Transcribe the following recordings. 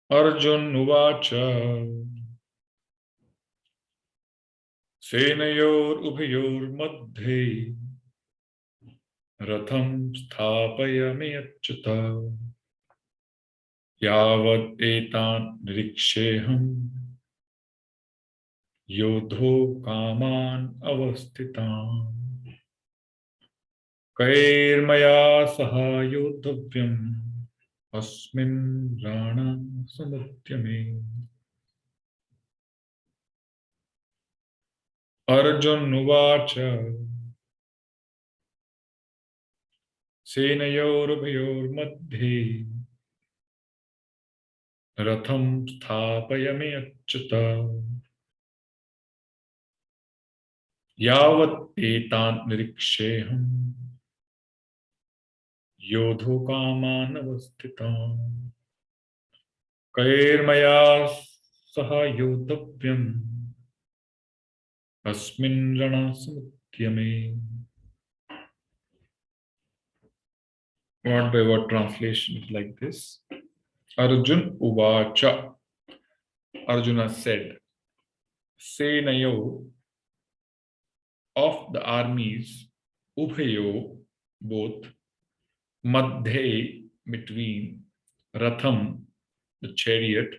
Arjun Uvacha Senayor Ubhayor Madhye Ratham Sthapayami Achyuta Yavad Etan Niriksheham Yodho Kaman Avastitam Kairmaya Saha Yodhavyam Asmin Rana Samutyame. Arjun Uvacha Senayorubhayor Madhye Ratham Sthapayami Achyuta Yavat Etan Niriksheham Yodho Kaman Avastitam Kairmaya Saha Yodhavyam Asmin Rana Samutyame. Word by word translation is like this. Arjun Uvacha. Arjuna said, Senayo of the armies, Ubhayo, both, Madhye, between, Ratham, the chariot,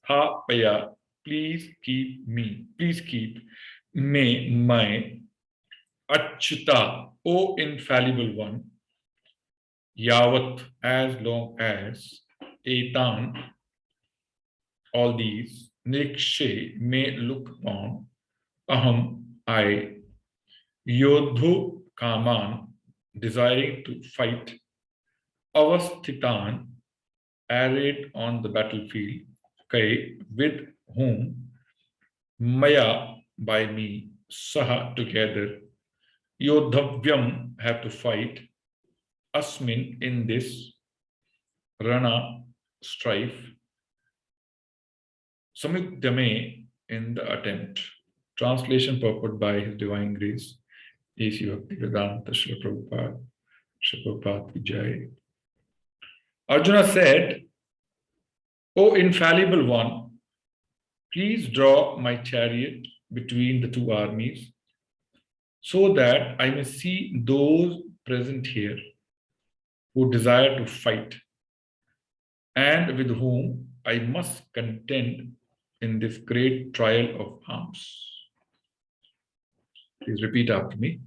Sthapaya, please keep me, my, Achyuta, O infallible one, Yavat, as long as, Etan, all these, Nikshe, may look on, Aham, I, Yodhu Kaman, desiring to fight, Avasthitan, arrayed on the battlefield, Kai, with whom, Maya, by me, Saha, together, Yodhavyam, have to fight, Asmin, in this, Rana, strife, Samyuktame, in the attempt. Translation purport by His Divine Grace, A.C. Bhaktivedanta Srila Prabhupada, Srila Prabhupada Ki Jai. Arjuna said, O infallible one, please draw my chariot between the two armies so that I may see those present here who desire to fight and with whom I must contend in this great trial of arms. Please repeat after me.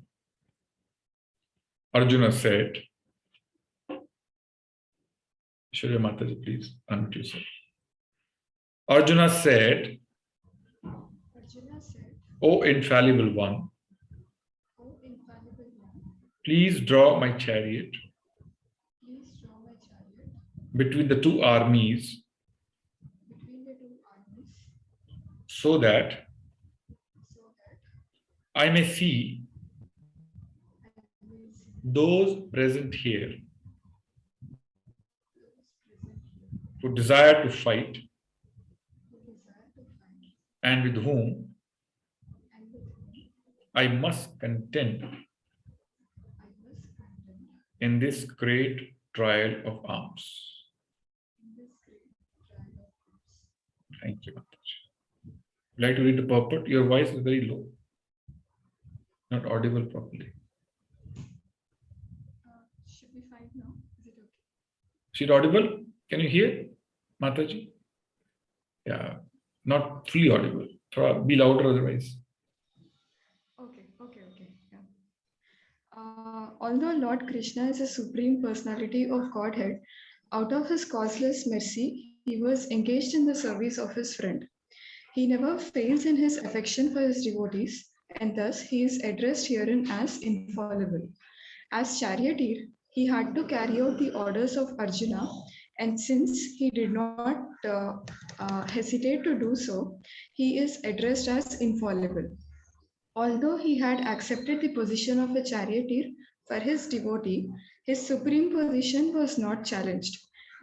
Arjuna said, Shurya Mataji, please unmute yourself. Arjuna said, O infallible one, please draw my chariot between the two armies so that I may see those present here who desire to fight and with whom I must contend in this great trial of arms. Thank you, Mataji. Would you like to read the purport? Your voice is very low, not audible properly. Should be fine now. Is it okay? Is it audible? Can you hear, Mataji? Yeah, not fully audible. Be louder otherwise. Okay. Yeah. Although Lord Krishna is a supreme personality of Godhead, out of his causeless mercy, he was engaged in the service of his friend. He never fails in his affection for his devotees, and thus he is addressed herein as infallible. As charioteer, he had to carry out the orders of Arjuna, and since he did not hesitate to do so, he is addressed as infallible. Although he had accepted the position of a charioteer for his devotee, his supreme position was not challenged.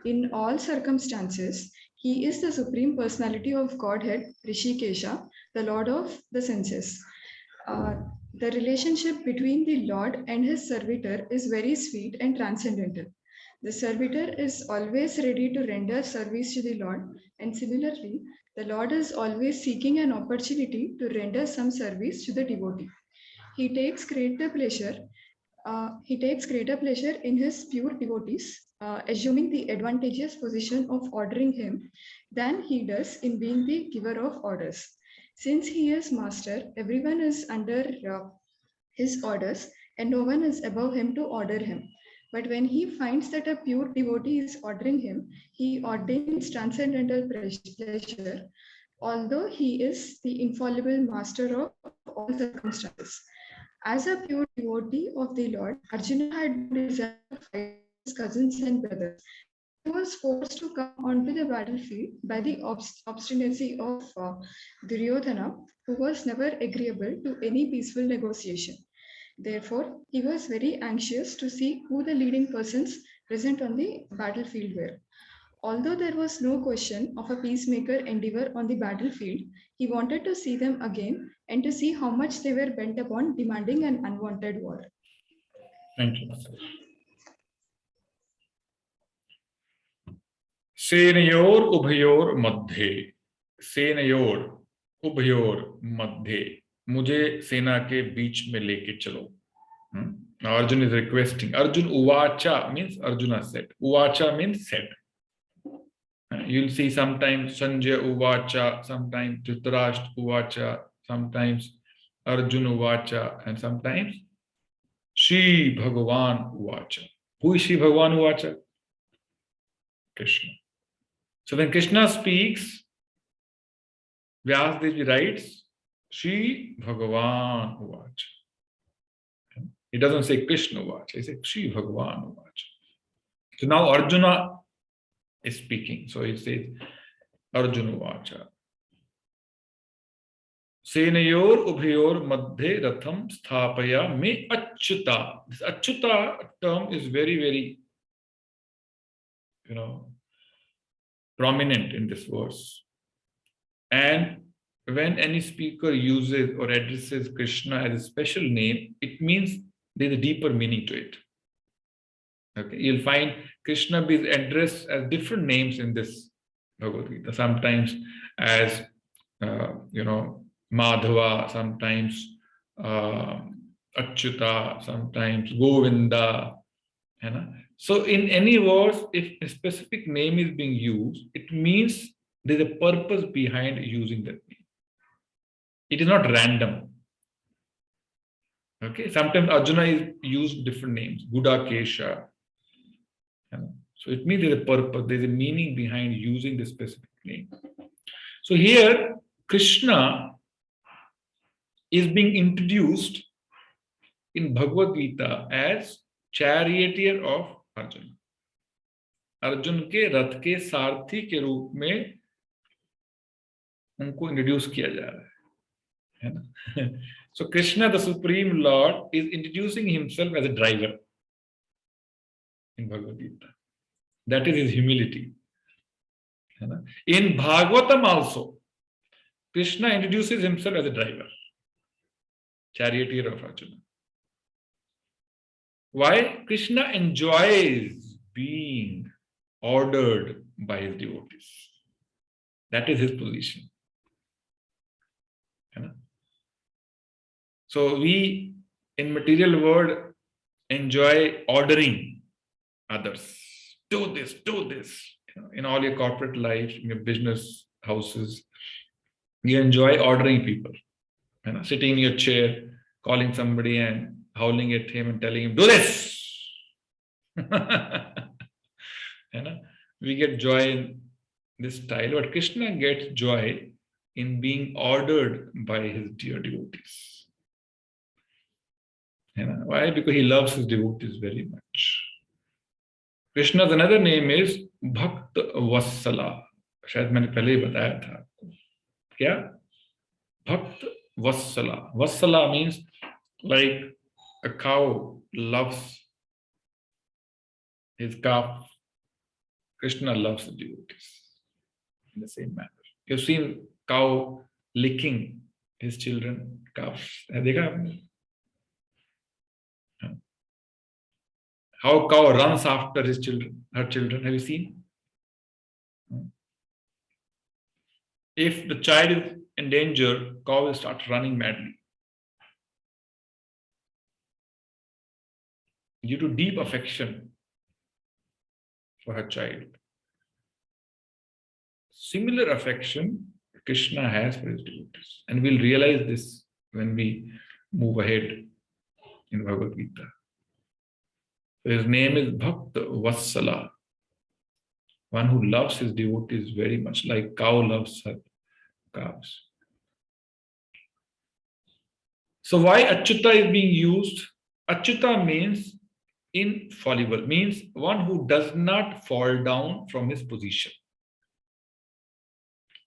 In all circumstances, he is the supreme personality of Godhead, Rishikesha, the Lord of the senses. The relationship between the Lord and his servitor is very sweet and transcendental. The servitor is always ready to render service to the Lord, and similarly, the Lord is always seeking an opportunity to render some service to the devotee. He takes greater pleasure. He takes greater pleasure in his pure devotees, assuming the advantageous position of ordering him, than he does in being the giver of orders. Since he is master, everyone is under his orders, and no one is above him to order him. But when he finds that a pure devotee is ordering him, he ordains transcendental pleasure, although he is the infallible master of all circumstances. As a pure devotee of the Lord, Arjuna had no desire to fight with his cousins and brothers. He was forced to come onto the battlefield by the obstinacy of Duryodhana, who was never agreeable to any peaceful negotiation. Therefore, he was very anxious to see who the leading persons present on the battlefield were. Although there was no question of a peacemaker endeavor on the battlefield, he wanted to see them again and to see how much they were bent upon demanding an unwanted war. Thank you. सेनयोर उभयोर मध्य, सेनयोर उभयोर मध्य, मुझे सेना के बीच में लेके चलो. Arjun is requesting. Arjun uvacha means Arjuna said. Uvacha means said. You'll see sometimes Sanjay uvacha, sometimes Dhritarashtra uvacha, sometimes Arjun uvacha, and sometimes Shri Bhagavan uvacha. Who is Shri Bhagavan uvacha? Krishna. So when Krishna speaks, Vyasadeva writes Shri Bhagavan uvacha. He doesn't say Krishna uvacha, he says Shri Bhagavan uvacha. So now Arjuna is speaking. So he says Arjuna uvacha. Senayor ubhayor madhye ratham sthapaya me Achyuta. This Achyuta term is very, very, prominent in this verse. And when any speaker uses or addresses Krishna as a special name, it means there's a deeper meaning to it. Okay, you'll find Krishna being addressed as different names in this Bhagavad Gita. Sometimes as Madhava, sometimes Achyuta, sometimes Govinda. So in any verse, if a specific name is being used, it means there's a purpose behind using that name. It is not random. Okay, sometimes Arjuna is used different names, Buddha Kesha. So it means there's a purpose, there's a meaning behind using the specific name. So here, Krishna is being introduced in Bhagavad Gita as charioteer of Arjuna. Arjun के रथ के सारथी के रूप में उनको introduce किया जा रहा है ना. So Krishna, the Supreme Lord, is introducing himself as a driver in Bhagavad Gita. That is his humility. In Bhagavatam also, Krishna introduces himself as a driver, charioteer of Arjuna. Why? Krishna enjoys being ordered by his devotees. That is his position. So we, in material world, enjoy ordering others. Do this, do this. In all your corporate life, in your business houses, you enjoy ordering people. Sitting in your chair, calling somebody and howling at him and telling him, do this. We get joy in this style, but Krishna gets joy in being ordered by his dear devotees. Why? Because he loves his devotees very much. Krishna's another name is Bhakt Vassala. शायद मैंने पहले ही बताया था आपको. क्या? Bhakt Vassala. Vassala means like a cow loves his calf. Krishna loves the devotees in the same manner. You've seen cow licking his children, calves. देखा आपने? How cow runs after his children, her children. Have you seen? If the child is in danger, cow will start running madly due to deep affection for her child. Similar affection Krishna has for his devotees. And we'll realize this when we move ahead in Bhagavad Gita. His name is Bhakta Vatsala, one who loves his devotees very much, like cow loves her calves. So why Achyuta is being used? Achyuta means infallible, means one who does not fall down from his position.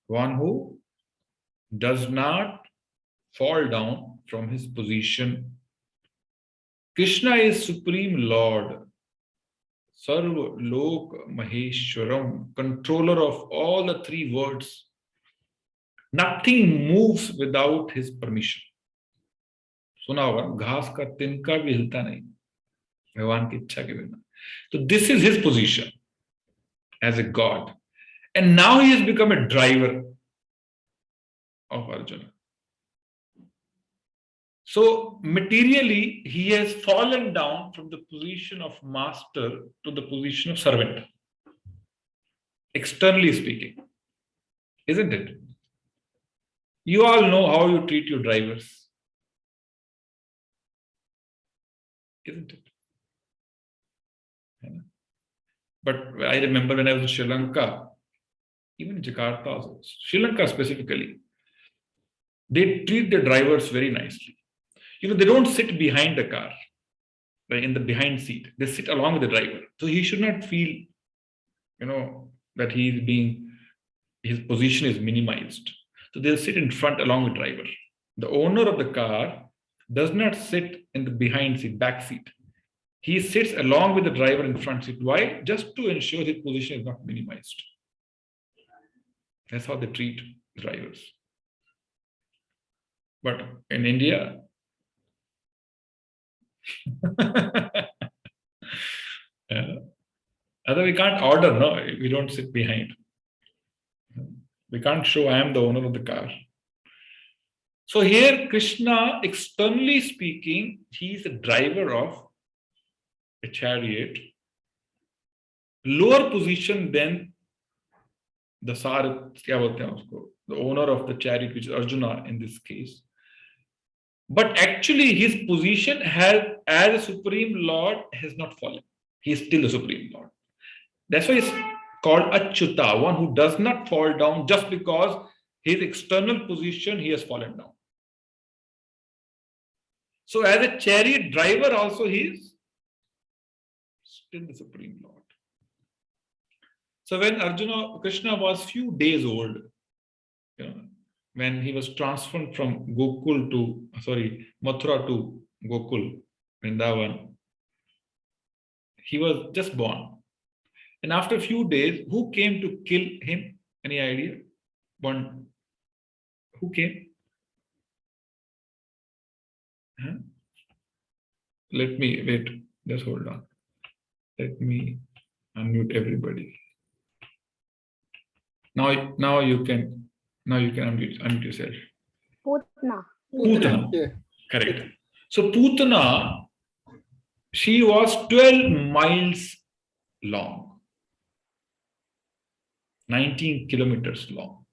One who does not fall down from his position. Krishna is Supreme Lord, Sarva Lok Maheshwaram, controller of all the three worlds. Nothing moves without his permission. सुना होगा, घास का तिनका भी हिलता नहीं भगवान की इच्छा के बिना. So this is his position as a god, and now he has become a driver of Arjuna. So materially, he has fallen down from the position of master to the position of servant, externally speaking, isn't it? You all know how you treat your drivers, isn't it? But I remember when I was in Sri Lanka, even in Jakarta also, Sri Lanka specifically, they treat the drivers very nicely. They don't sit behind the car, right, in the behind seat. They sit along with the driver. So he should not feel, that his position is minimized. So they'll sit in front along with the driver. The owner of the car does not sit in the behind seat, back seat. He sits along with the driver in front seat. Why? Just to ensure his position is not minimized. That's how they treat drivers. But in India, other we can't order, no, we don't sit behind. We can't show I am the owner of the car. So here Krishna, externally speaking, he is the driver of a chariot, lower position than the the owner of the chariot, which is Arjuna in this case. But actually his position as a Supreme Lord has not fallen. He is still the Supreme Lord. That's why it's called Achyuta, one who does not fall down just because his external position he has fallen down. So as a chariot driver also he is still the Supreme Lord. So when Krishna was few days old, when he was transferred from Mathura to Gokul, Vrindavan, he was just born. And after a few days, who came to kill him? Any idea? Who came? Huh? Let me wait. Just hold on. Let me unmute everybody. Now you can unmute yourself. Putana. Yeah. Correct. So Putana, she was 12 miles long, 19 kilometers long.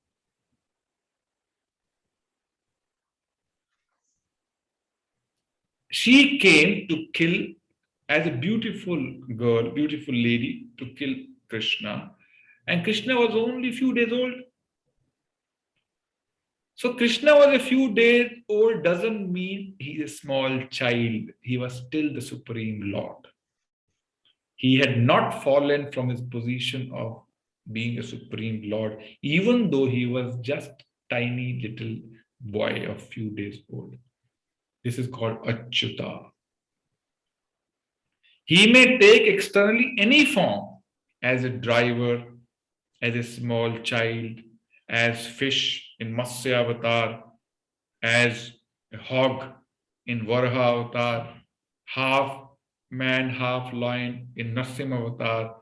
She came to kill, as a beautiful girl, beautiful lady, to kill Krishna. And Krishna was only a few days old. So Krishna was a few days old doesn't mean he's a small child. He was still the Supreme Lord. He had not fallen from his position of being a Supreme Lord, even though he was just tiny little boy of few days old. This is called Achyuta. He may take externally any form, as a driver, as a small child, as fish in Matsya Avatar, as a hog in Varaha Avatar, half man, half lion in Narasimha Avatar.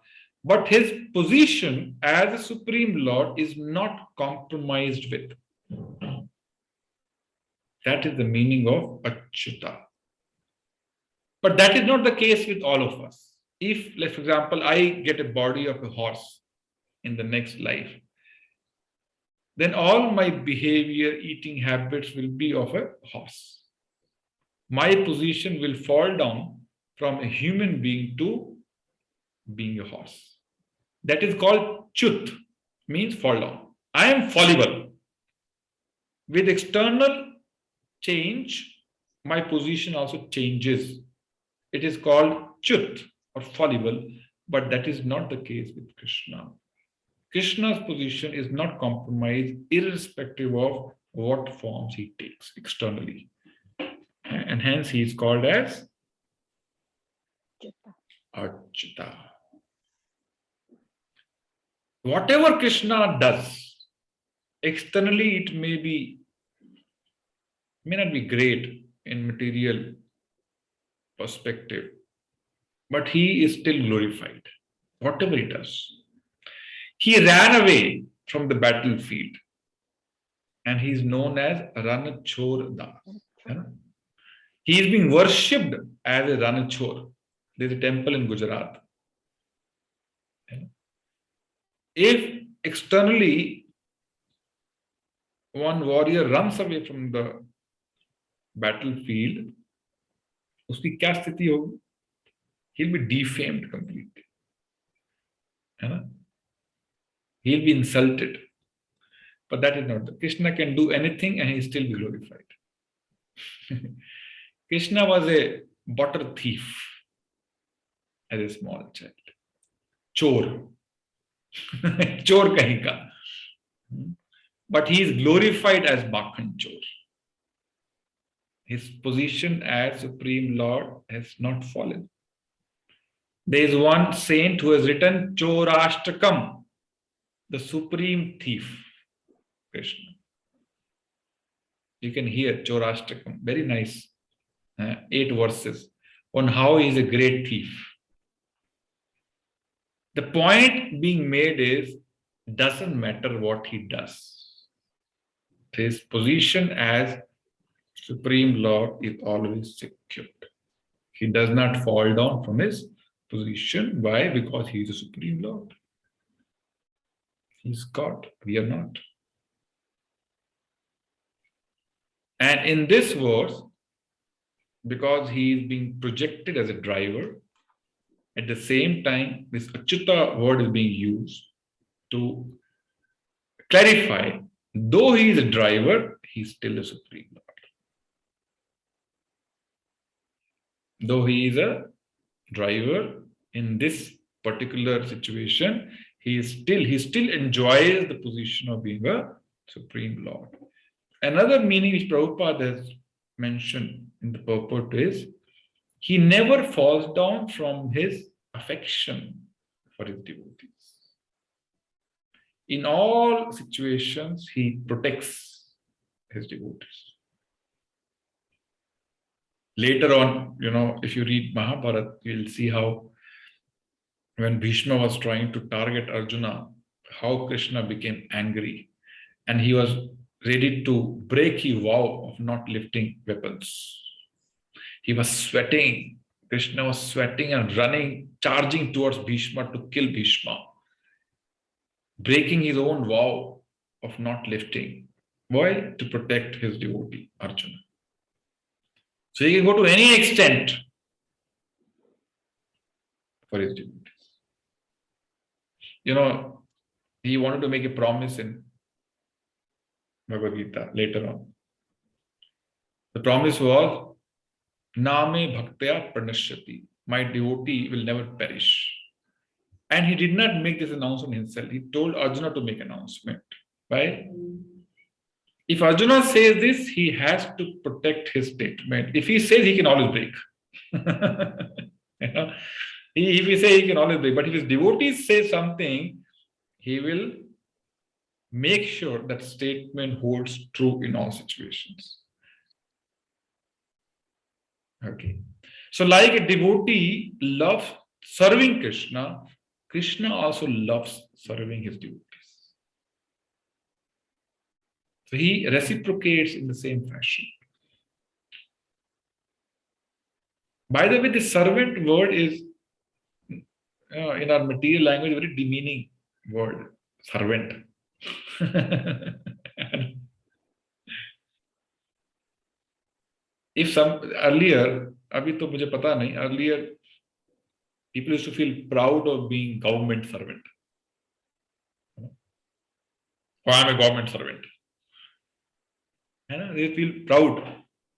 But his position as a Supreme Lord is not compromised with. That is the meaning of Achyuta. But that is not the case with all of us. If, like, for example, I get a body of a horse in the next life, then all my behavior, eating habits will be of a horse. My position will fall down from a human being to being a horse. That is called chut, means fall down. I am fallible. With external change, my position also changes. It is called chut or fallible, but that is not the case with Krishna. Krishna's position is not compromised, irrespective of what forms he takes externally. And hence he is called as Achyuta. Whatever Krishna does, externally it may not be great in material perspective, but he is still glorified, whatever he does. He ran away from the battlefield and he is known as Ranachor Das. He is being worshipped as a Ranachor. There is a temple in Gujarat. If externally one warrior runs away from the battlefield, उसकी क्या स्थिति होगी? He'll be defamed completely. He'll be insulted. But that is not. Krishna can do anything and he still be glorified. Krishna was a butter thief as a small child. Chor. Chor kahin ka. But he is glorified as Makhan Chor. His position as Supreme Lord has not fallen. There is one saint who has written Chorashtakam, the supreme thief, Krishna. You can hear Chorashtakam, very nice, 8 verses on how he is a great thief. The point being made is, doesn't matter what he does. His position as Supreme Lord is always secured. He does not fall down from his position. Why? Because he is a Supreme Lord. He's God. We are not. And in this verse, because he is being projected as a driver, at the same time, this Achyuta word is being used to clarify, though he is a driver, he is still a Supreme Lord. Though he is a driver in this particular situation, he still enjoys the position of being a Supreme Lord. Another meaning which Prabhupada has mentioned in the purport is, he never falls down from his affection for his devotees. In all situations, he protects his devotees. Later on, if you read Mahabharata, you'll see how when Bhishma was trying to target Arjuna, how Krishna became angry and he was ready to break his vow of not lifting weapons. He was sweating. Krishna was sweating and running, charging towards Bhishma to kill Bhishma, breaking his own vow of not lifting. Why? To protect his devotee, Arjuna. So he can go to any extent for his devotees. He wanted to make a promise in Bhagavad Gita later on. The promise was, Name Bhaktya Pranashyati. My devotee will never perish. And he did not make this announcement himself. He told Arjuna to make an announcement. Why? If Arjuna says this, he has to protect his statement. If he says, he can always break. If he says, he can always break. But if his devotees say something, he will make sure that statement holds true in all situations. Okay. So like a devotee loves serving Krishna, Krishna also loves serving his devotees. So he reciprocates in the same fashion. By the way, the servant word is in our material language a very demeaning word, servant. If some earlier, अभी तो मुझे पता नहीं, earlier people used to feel proud of being government servant. Oh, I'm a government servant. They feel proud.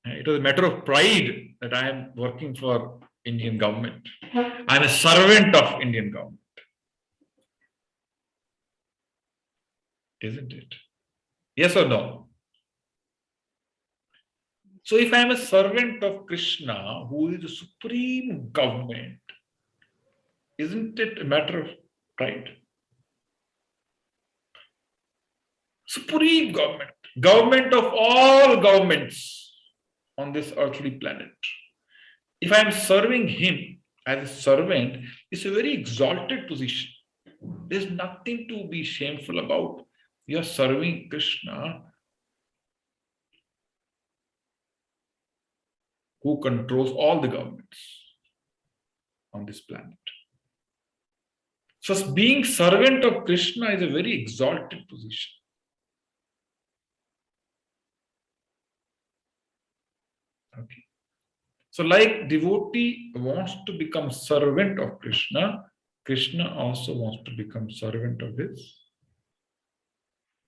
It was a matter of pride that I am working for Indian government. I'm a servant of Indian government. Isn't it? Yes or no? So if I am a servant of Krishna, who is the supreme government, isn't it a matter of pride? Supreme government, government of all governments on this earthly planet. If I am serving him as a servant, it's a very exalted position. There's nothing to be shameful about. You are serving Krishna, who controls all the governments on this planet. So being servant of Krishna is a very exalted position. Okay. So like devotee wants to become servant of Krishna, Krishna also wants to become servant of his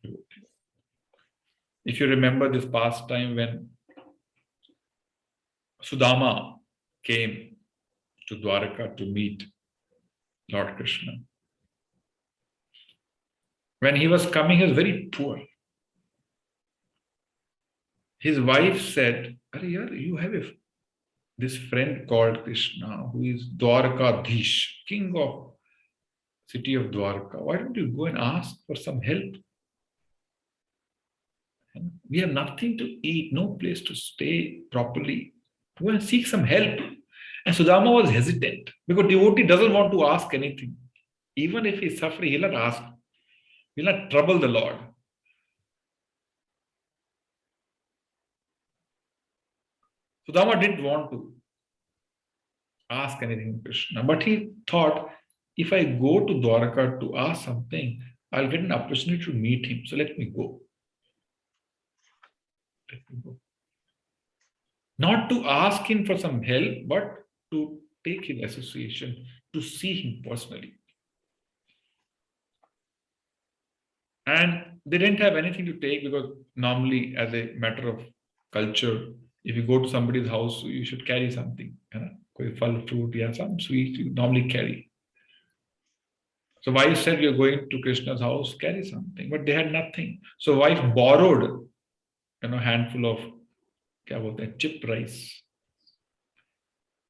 devotee. If you remember this pastime when Sudama came to Dwaraka to meet Lord Krishna. When he was coming, he was very poor. His wife said, "Arey, you have this friend called Krishna who is Dwarakadhish, king of city of Dwarka. Why don't you go and ask for some help? We have nothing to eat, no place to stay properly. Go and seek some help." And Sudama was hesitant because devotee doesn't want to ask anything. Even if he's suffering, he'll not ask. He'll not trouble the Lord. Sudama didn't want to ask anything of Krishna, but he thought, if I go to Dwaraka to ask something, I'll get an opportunity to meet him. So let me go. Let me go. Not to ask him for some help, but to take his association, to see him personally. And they didn't have anything to take because normally, as a matter of culture, if you go to somebody's house, you should carry something. Koi phal, fruit, yeah, some sweets you normally carry. So wife said, "You're going to Krishna's house, carry something." But they had nothing. So wife borrowed, handful of kya bolte hain, chip rice.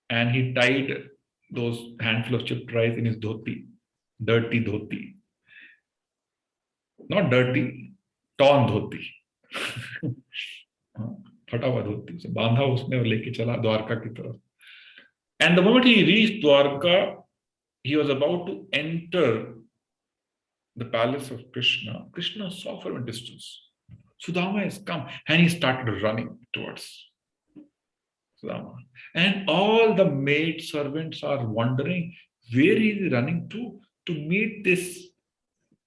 And he tied those handful of chipped rice in his dhoti, dirty dhoti. Not dirty, torn dhoti. फटा हुआ धोती से बांधा उसने और लेके चला द्वारका की तरफ. And the moment he reached Dwarka, he was about to enter the palace of Krishna. Krishna saw from a distance, Sudama has come, and he started running towards Sudama. And all the maid servants are wondering, where is he running to meet this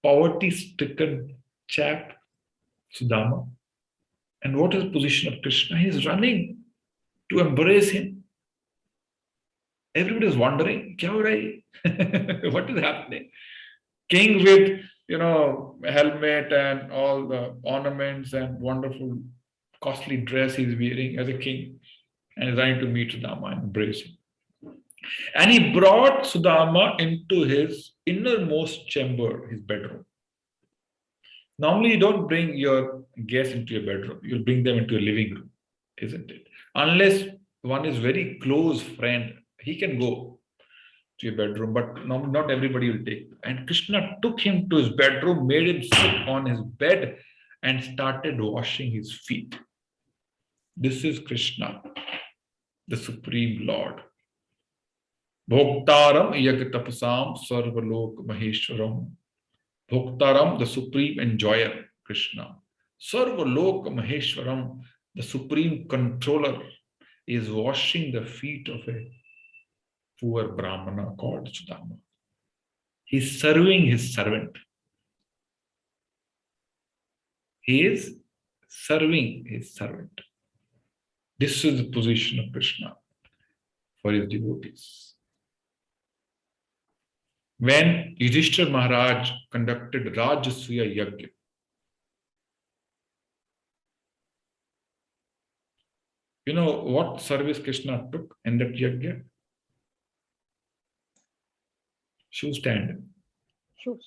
poverty-stricken chap, Sudama. And what is the position of Krishna? He is running to embrace him. Everybody is wondering, kya ho raha hai? What is happening? King with, helmet and all the ornaments and wonderful, costly dress he's wearing as a king, and is trying to meet Sudama and embrace him. And he brought Sudama into his innermost chamber, his bedroom. Normally, you don't bring your guests into your bedroom. You'll bring them into your living room, isn't it? Unless one is very close friend, he can go to your bedroom, but not everybody will take. And Krishna took him to his bedroom, made him sit on his bed, and started washing his feet. This is Krishna, the Supreme Lord. Bhoktaram Yagatapasam Sarvalok Maheshwaram. Bhoktaram, the supreme enjoyer, Krishna. Sarvalok Maheshwaram, the supreme controller, is washing the feet of a poor Brahmana called Sudama. He's serving his servant. He is serving his servant. This is the position of Krishna for his devotees. When Yudhishthira Maharaj conducted Rajasuya Yajna, you know what service Krishna took in that yajna? Shoe stand. Shoes.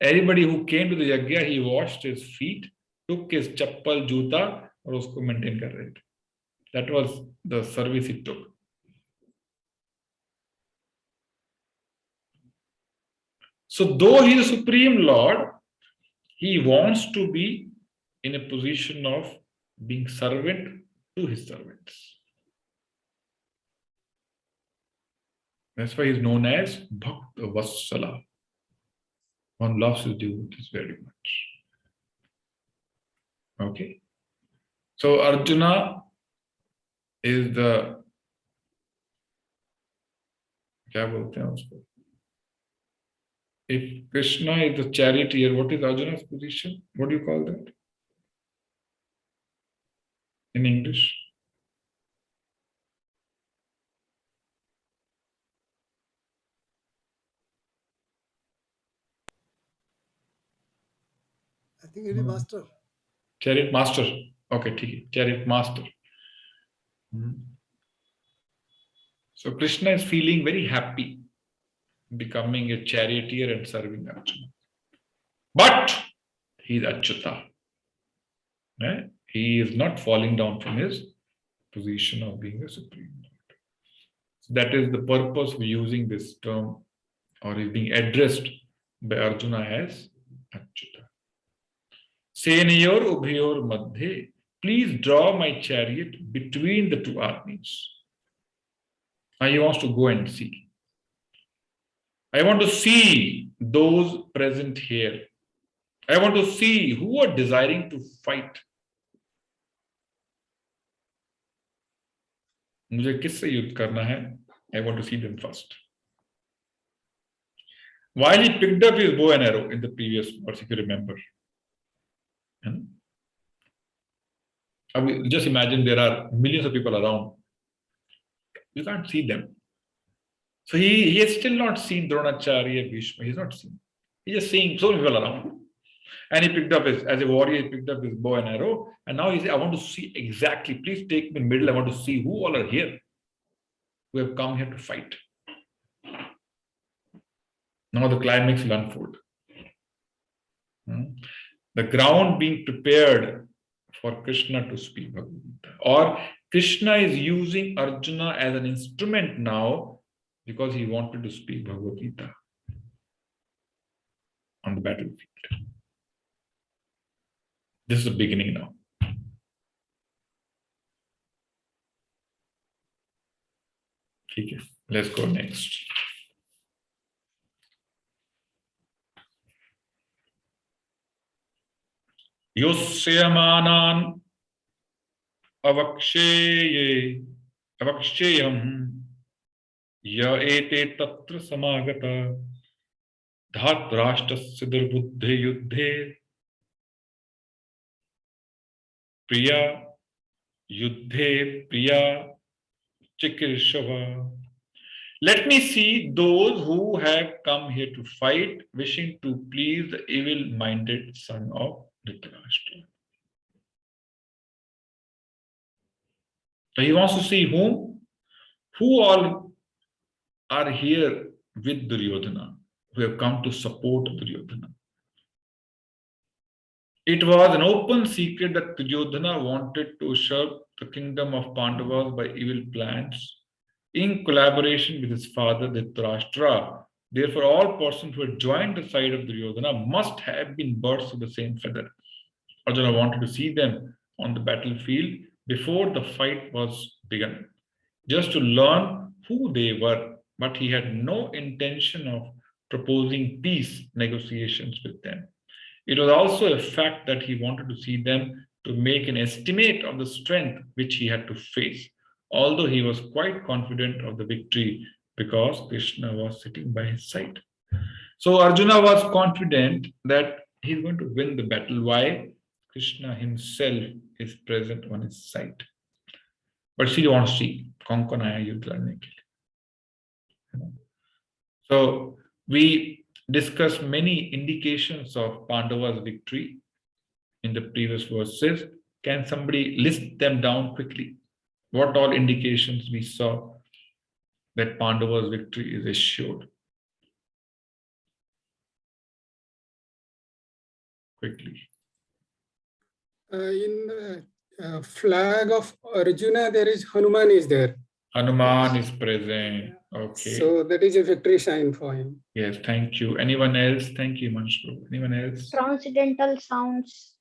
Everybody who came to the yajna, he washed his feet, took his chappal, juta, और उसको maintain कर रहे थे. That was the service he took. So though he is the Supreme Lord, he wants to be in a position of being servant to his servants. That's why he is known as Bhakta Vatsala. One loves his devotees very much. Okay. So Arjuna is the, क्या बोलते हैं उसको? If Krishna is the charioteer, what is Arjuna's position? What do you call that in English? I think it is master. Chariot master. Okay, ठीक है. Chariot master. So Krishna is feeling very happy becoming a charioteer and serving Arjuna. But he is Achyuta. He is not falling down from his position of being a supreme Lord. So that is the purpose of using this term, or is being addressed by Arjuna as Achyuta. Senayor Ubhayor Madhye, please draw my chariot between the two armies. Now he wants to go and see. I want to see those present here. I want to see who are desiring to fight. मुझे किससे युद्ध करना है? I want to see them first. While he picked up his bow and arrow in the previous verse, if you remember. Just imagine there are millions of people around. You can't see them. So he has still not seen Dronacharya, Bhishma. He's not seen. He's just seeing so many people around. And he picked up as a warrior, he picked up his bow and arrow. And now he said, I want to see exactly, please take me in the middle. I want to see who all are here, who have come here to fight. Now the climax will unfold. The ground being prepared for Krishna to speak Bhagavad Gita. Or Krishna is using Arjuna as an instrument now because he wanted to speak Bhagavad Gita on the battlefield. This is the beginning now. Okay, let's go next. Yosyamanan avaksheyam ya ete tatra samagata dhatrashtasya durbuddhe yuddhe priya yuddhe priya chikrishava. Let me see those who have come here to fight, wishing to please the evil-minded son of Dhritarashtra. So he wants to see who all are here with Duryodhana, who have come to support Duryodhana. It was an open secret that Duryodhana wanted to usurp the kingdom of Pandavas by evil plans in collaboration with his father Dhritarashtra. Therefore, all persons who had joined the side of Duryodhana must have been birds of the same feather. Arjuna wanted to see them on the battlefield before the fight was begun, just to learn who they were, but he had no intention of proposing peace negotiations with them. It was also a fact that he wanted to see them to make an estimate of the strength which he had to face, although he was quite confident of the victory because Krishna was sitting by his side. So Arjuna was confident that he's going to win the battle. Why? Krishna himself is present on his side. But she wants to see Konkanaya Yuddha Ladne ke liye. So we discussed many indications of Pandava's victory in the previous verses. Can somebody list them down quickly? What all indications we saw that Pandava's victory is assured? Quickly. In flag of Arjuna, there is Hanuman is there. Hanuman is present. Okay. So that is a victory sign for him. Yes, thank you. Anyone else? Thank you, Manshru. Anyone else? Transcendental sounds.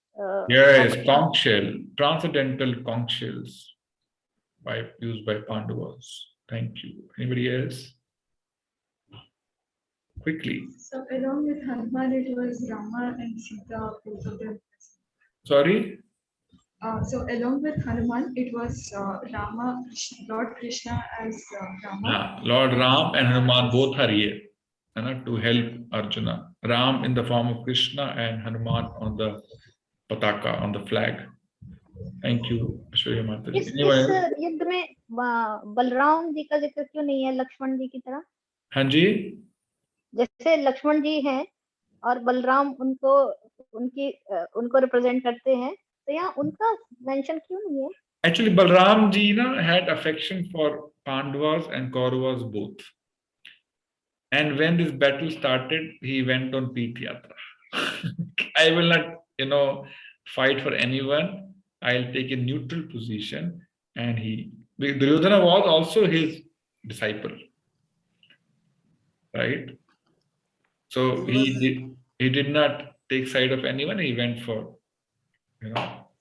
Yes, conch shell. Transcendental conch shells used by Pandavas. Thank you. Anybody else? Quickly. So along with Hanuman, it was Rama and Sita, both of them. Sorry? So along with Hanuman, it was Rama, Lord Krishna as Rama. Lord Ram and Hanuman both are here to help Arjuna. Ram in the form of Krishna and Hanuman on the pataka, on the flag. Thank you, Ashwarya Mataji. इस Anyone else? युद्ध में बलराम जी का जिक्र क्यों नहीं है लक्ष्मण जी की तरह? हाँ जी? जैसे लक्ष्मण जी हैं और बलराम उनको रिप्रेजेंट करते हैं, तो यहाँ उनका मेंशन क्यों नहीं है? Actually, Balram ji had affection for Pandavas and Kauravas both. And when this battle started, he went on Tirth Yatra. I will not, fight for anyone. I'll take a neutral position. And Duryodhana was also his disciple, right? So he did not take side of anyone. He went for,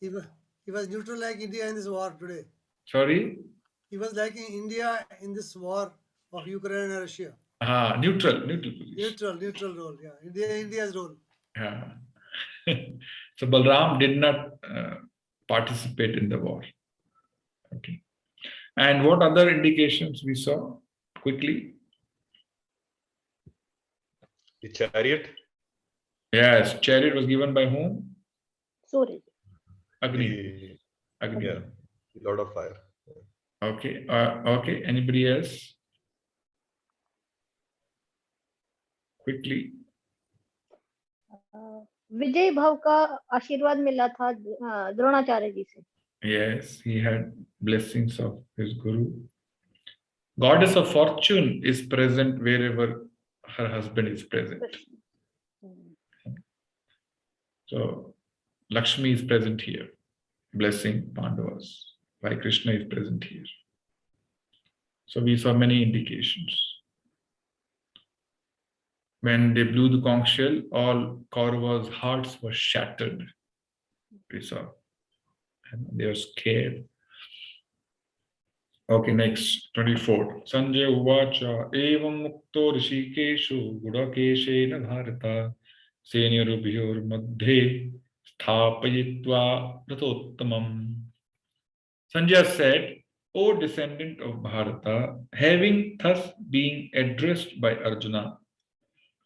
He was neutral like India in this war today. Sorry? He was like in India in this war of Ukraine and Russia. Neutral position. Neutral role. Yeah, India's role. Yeah. So Balram did not participate in the war. Okay. And what other indications we saw? Quickly. The chariot. Yes, chariot was given by whom? Surya. Agni. Agni. Yeah, Lord of Fire. Okay. Okay. Anybody else? Quickly. विजय भव का आशीर्वाद मिला था द्रोणाचार्य जी से. Yes, he had blessings of his guru. Goddess of fortune is present wherever her husband is present. So Lakshmi is present here, blessing Pandavas, while Krishna is present here. So we saw many indications. When they blew the conch shell, all Kauravas' hearts were shattered. We saw. And they were scared. Okay, next, 24. Sanjay Uvacha Evam Mukto Rishikeshu Gudakeshena Bharata Senyorubhyor Madhe Sthapayitva Ratottamam. Sanjay said, O descendant of Bharata, having thus been addressed by Arjuna,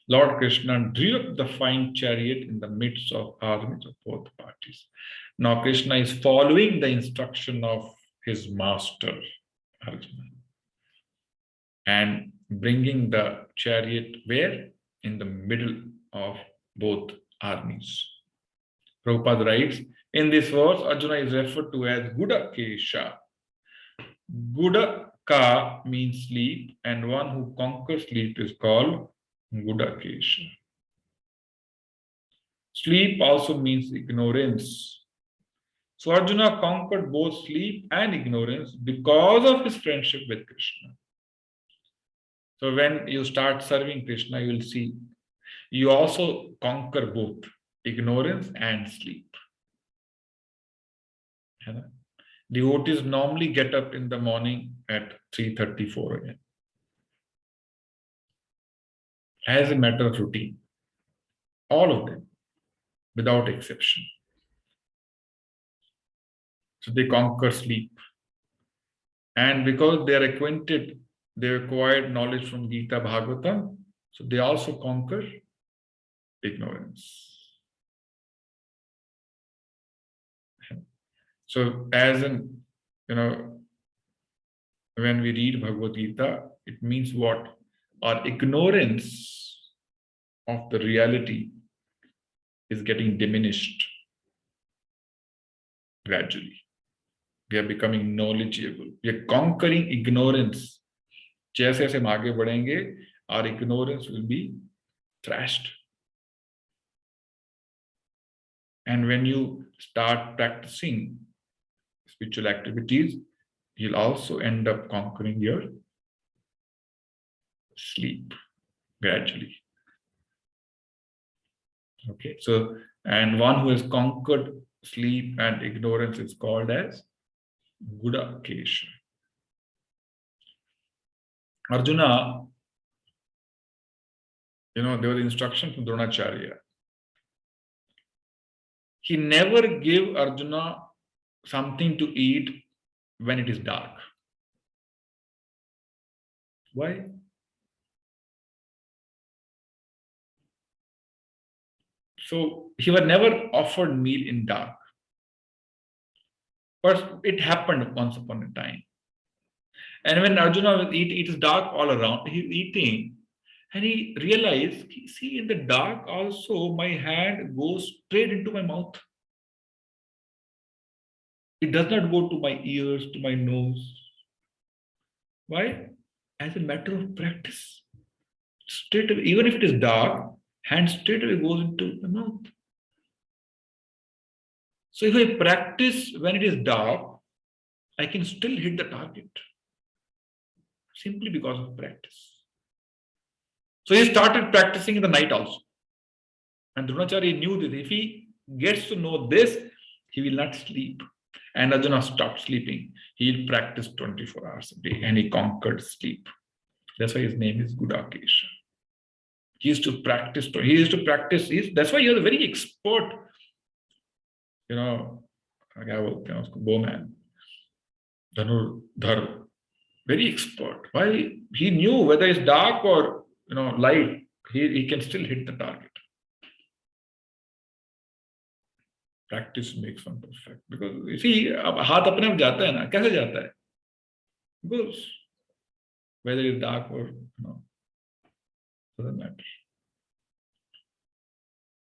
Lord Krishna drew up the fine chariot in the midst of armies of both parties. Now Krishna is following the instruction of his master, Arjuna, and bringing the chariot where? In the middle of both armies. Prabhupada writes, in this verse, Arjuna is referred to as Gudakesha. Gudaka means sleep, and one who conquers sleep is called Gudakesha. Sleep also means ignorance. So Arjuna conquered both sleep and ignorance because of his friendship with Krishna. So when you start serving Krishna, you will see you also conquer both ignorance and sleep. Devotees normally get up in the morning at 3:34 a.m. as a matter of routine. All of them, without exception. So they conquer sleep. And because they are acquainted, they acquired knowledge from Gita Bhagavata, so they also conquer ignorance. So as in, when we read Bhagavad Gita, it means what? Our ignorance of the reality is getting diminished gradually. We are becoming knowledgeable. We are conquering ignorance. जैसे जैसे हम आगे बढ़ेंगे, our ignorance will be thrashed. And when you start practicing spiritual activities, you'll also end up conquering your sleep gradually. Okay, so, and one who has conquered sleep and ignorance is called as Buddha Krsna. Arjuna, there was instruction from Dronacharya. He never gave Arjuna something to eat when it is dark. Why? So he was never offered meal in dark. But it happened once upon a time. And when Arjuna was eating, it is dark all around, he's eating, and he realized, see, in the dark also, my hand goes straight into my mouth. It does not go to my ears, to my nose. Why? As a matter of practice. Straight away, even if it is dark, hand straight away goes into the mouth. So if I practice when it is dark, I can still hit the target. Simply because of practice. So he started practicing in the night also. And Dronacharya knew this. If he gets to know this, he will not sleep. And Arjuna stopped sleeping. He will practice 24 hours a day, and he conquered sleep. That's why his name is Buddha Krsna. He used to practice. That's why he was a very expert, bowman, Dhanurdhar. Very expert. Why? He knew whether it's dark or light, he can still hit the target. Practice makes one perfect. Because you see, हाथ अपने आप जाता है ना, कैसे जाता है? Because whether it's dark or doesn't matter.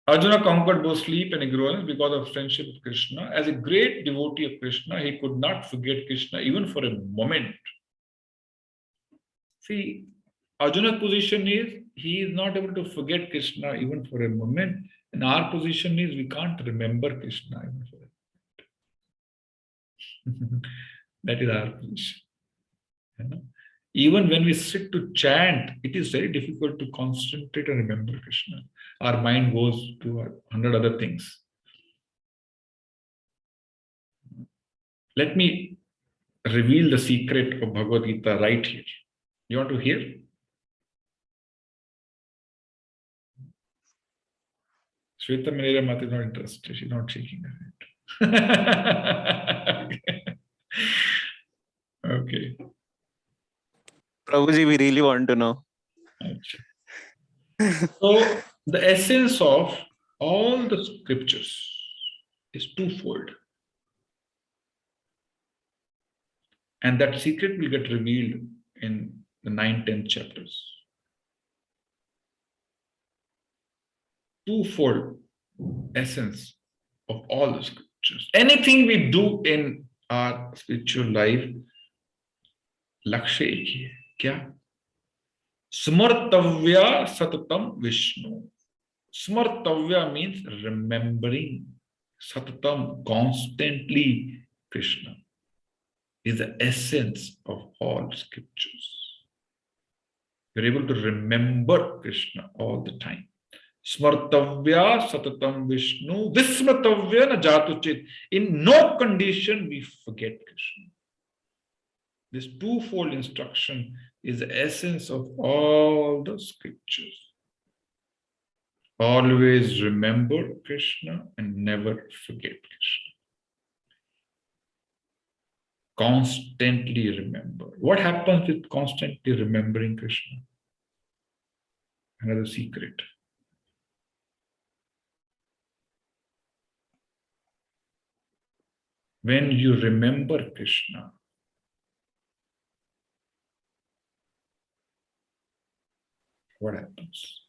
Arjuna conquered both sleep and ignorance because of friendship with Krishna. As a great devotee of Krishna, he could not forget Krishna even for a moment. See, Arjuna's position is he is not able to forget Krishna even for a moment. And our position is we can't remember Krishna even for a moment. That is our position. Even when we sit to chant, it is very difficult to concentrate and remember Krishna. Our mind goes to 100 other things. Let me reveal the secret of Bhagavad Gita right here. You want to hear? Shweta Manera Mata is not interested. She's not shaking her head. Okay. Prabhuji, we really want to know. So, the essence of all the scriptures is twofold. And that secret will get revealed in the 9-10 chapters. Twofold essence of all the scriptures. Anything we do in our spiritual life, lakshya ek hi hai. Kya? Smartavya satatam Vishnu. Smartavya means remembering. Satatam, constantly Krishna, is the essence of all scriptures. You're able to remember Krishna all the time. Smartavya satatam Vishnu, vismratavya na jatuchit. In no condition we forget Krishna. This twofold instruction is the essence of all the scriptures. Always remember Krishna and never forget Krishna. Constantly remember. What happens with constantly remembering Krishna? Another secret. When you remember Krishna, what happens?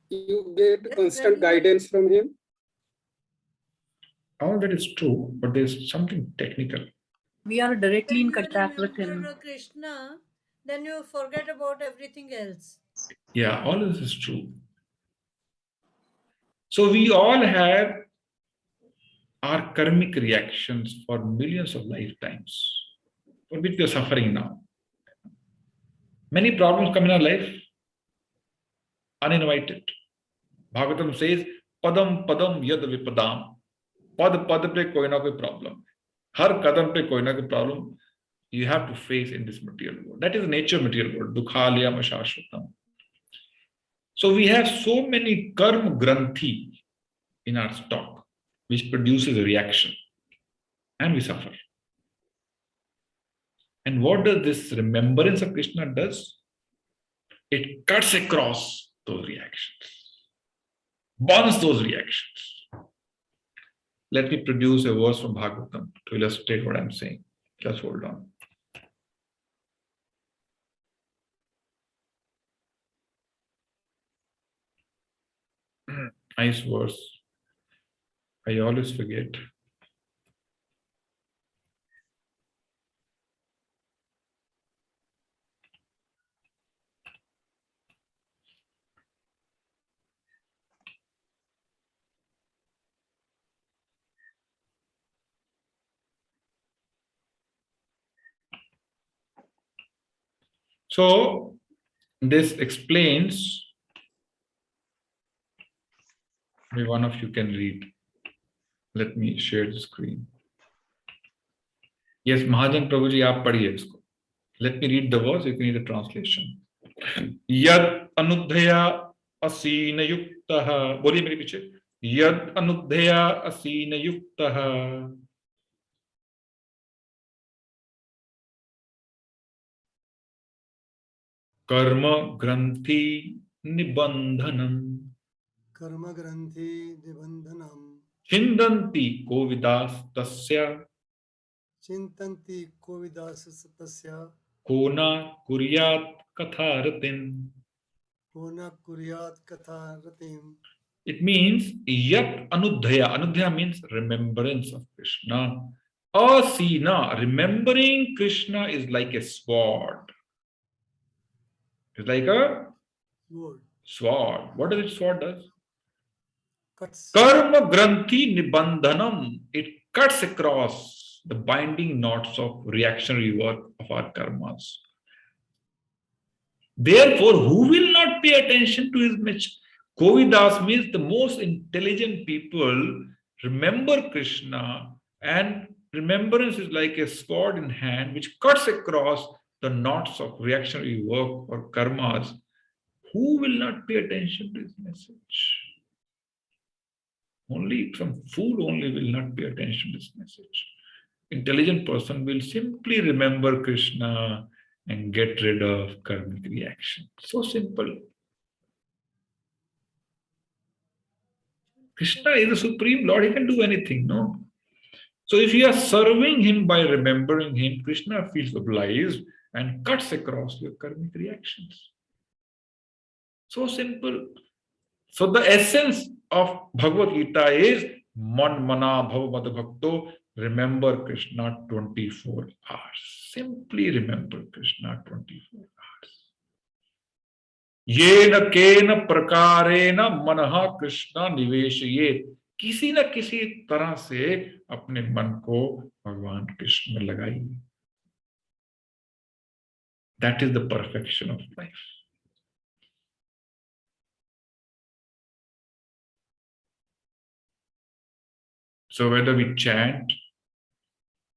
You get Yes, constant then you- guidance from him. All that is true, but there's something technical. We are directly when in you contact with him. remember Krishna, then you forget about everything else. Yeah, all this is true. So we all have our karmic reactions for millions of lifetimes, for which we are suffering now. Many problems come in our life uninvited. Bhagavatam says, Padam Padam Yad Vipadam. Pad Pad pe koi na koi problem. Har kadam pe koi na koi problem you have to face in this material world. That is the nature of material world. Dukhalya Mashashvatam. So we have so many karma granthi in our stock, which produces a reaction, and we suffer. And what does this remembrance of Krishna does? It cuts across those reactions, burns those reactions. Let me produce a verse from Bhagavatam to illustrate what I'm saying. Just hold on. Nice verse. I always forget. So this explains. Maybe one of you can read. Let me share the screen. Yes, Mahajan Prabhuji, aap padhiye isko. Let me read the verse, you can read the translation. Yad anudhaya asina yuktaha. बोलिए मेरे पीछे. Yad anudhaya asina yuktaha. Karma granthi nibandhanam. Karma Granthi Nibandhanam Chindanti kovidas tasya. Chintanti Kovidasastasya Kona kuryat katharatin. Kona Kuryat Katha Ratim. It means yat anudhaya. Anudhaya means remembrance of Krishna. Asina, remembering Krishna is like a sword. It's like a Word. sword. What does it sword does? Cuts. Karma granthi nibandhanam. It cuts across the binding knots of reactionary work of our karmas. Therefore, who will not pay attention to his message? Kovidas means the most intelligent people remember Krishna, and remembrance is like a sword in hand which cuts across the knots of reactionary work or karmas. Who will not pay attention to his message? Only some fool only will not pay attention to this message. Intelligent person will simply remember Krishna and get rid of karmic reaction. So simple. Krishna is the Supreme Lord. He can do anything, no? So if you are serving him by remembering him, Krishna feels obliged and cuts across your karmic reactions. So simple. So the essence of Bhagavad Gita is Man Mana Bhava Bhakto, remember Krishna 24 hours. Simply remember Krishna 24 hours. येन केन प्रकारेण मनः कृष्ण निवेशयेत्. किसी न किसी तरह से अपने मन को भगवान कृष्ण में लगाइए. That is the perfection of life. So whether we chant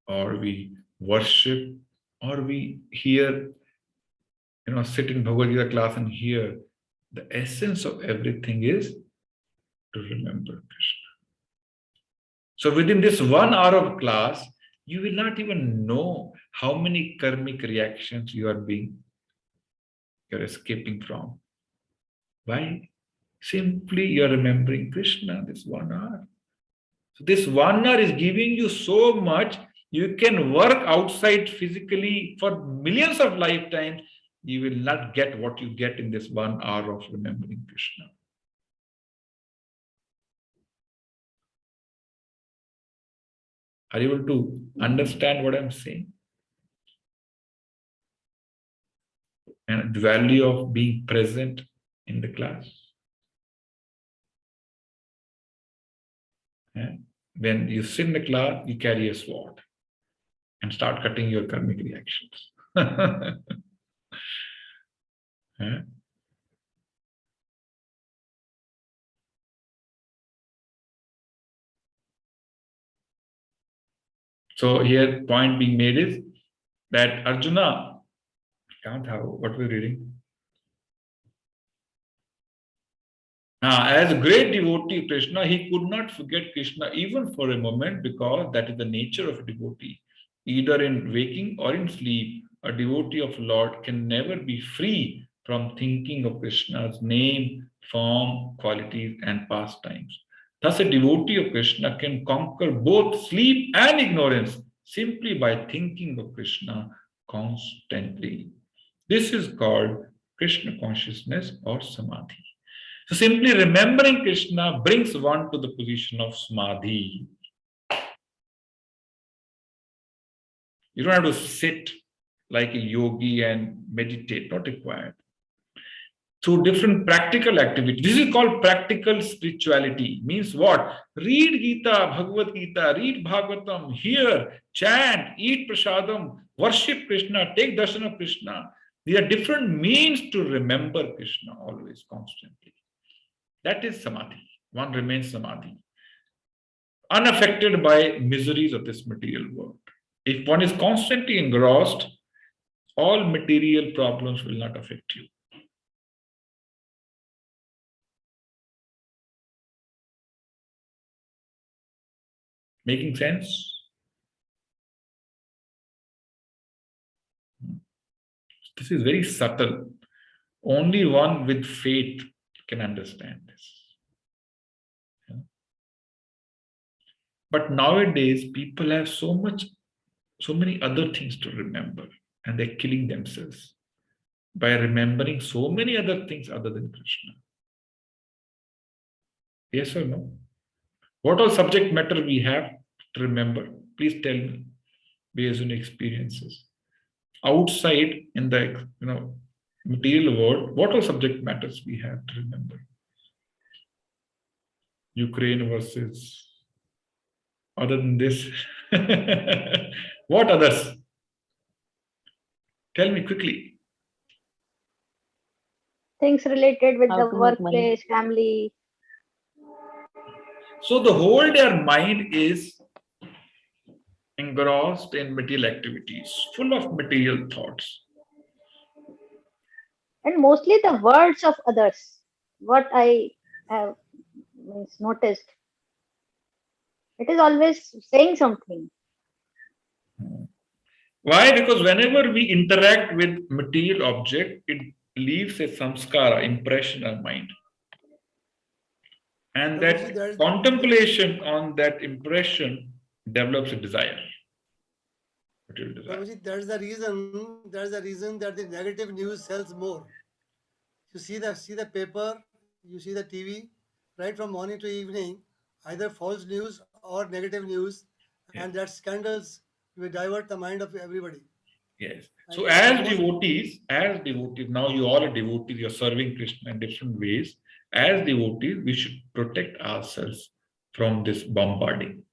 or we worship or we hear, sit in Bhagavad Gita class and hear, the essence of everything is to remember Krishna. So within this 1 hour of class, you will not even know how many karmic reactions you're escaping from. Why? Simply you're remembering Krishna this 1 hour. So this 1 hour is giving you so much, you can work outside physically for millions of lifetimes. You will not get what you get in this 1 hour of remembering Krishna. Are you able to understand what I'm saying? And the value of being present in the class. When you sit in the class, you carry a sword and start cutting your karmic reactions. So here point being made is that Arjuna, what we're reading? As a great devotee of Krishna, he could not forget Krishna even for a moment, because that is the nature of a devotee. Either in waking or in sleep, a devotee of Lord can never be free from thinking of Krishna's name, form, qualities, and pastimes. Thus, a devotee of Krishna can conquer both sleep and ignorance simply by thinking of Krishna constantly. This is called Krishna consciousness or samadhi. So simply remembering Krishna brings one to the position of samadhi. You don't have to sit like a yogi and meditate, not required. Through different practical activities. This is called practical spirituality. Means what? Read Gita, Bhagavad Gita, read Bhagavatam, hear, chant, eat prasadam, worship Krishna, take darshan of Krishna. These are different means to remember Krishna always, constantly. That is samadhi. One remains samadhi, unaffected by miseries of this material world. If one is constantly engrossed, all material problems will not affect you. Making sense? This is very subtle. Only one with faith can understand this. But nowadays, people have so many other things to remember, and they're killing themselves by remembering so many other things other than Krishna. Yes or no? What all subject matter we have to remember? Please tell me, based on experiences. Outside in the material world, what all subject matters we have to remember? Ukraine versus. Other than this, what others? Tell me quickly. Things related with How the to make money. workplace, family. So the whole their mind is engrossed in material activities, full of material thoughts. And mostly the words of others. What I have noticed. It is always saying something. Why? Because whenever we interact with material object, it leaves a samskara, impression in our mind. And that contemplation on that impression develops a desire. Prabhuji, that's the reason that the negative news sells more. You see the paper, you see the TV, right from morning to evening, either false news or negative news, and that scandals will divert the mind of everybody. Yes. So as devotees, now you all are devotees, you're serving Krishna in different ways. As devotees, we should protect ourselves from this bombarding.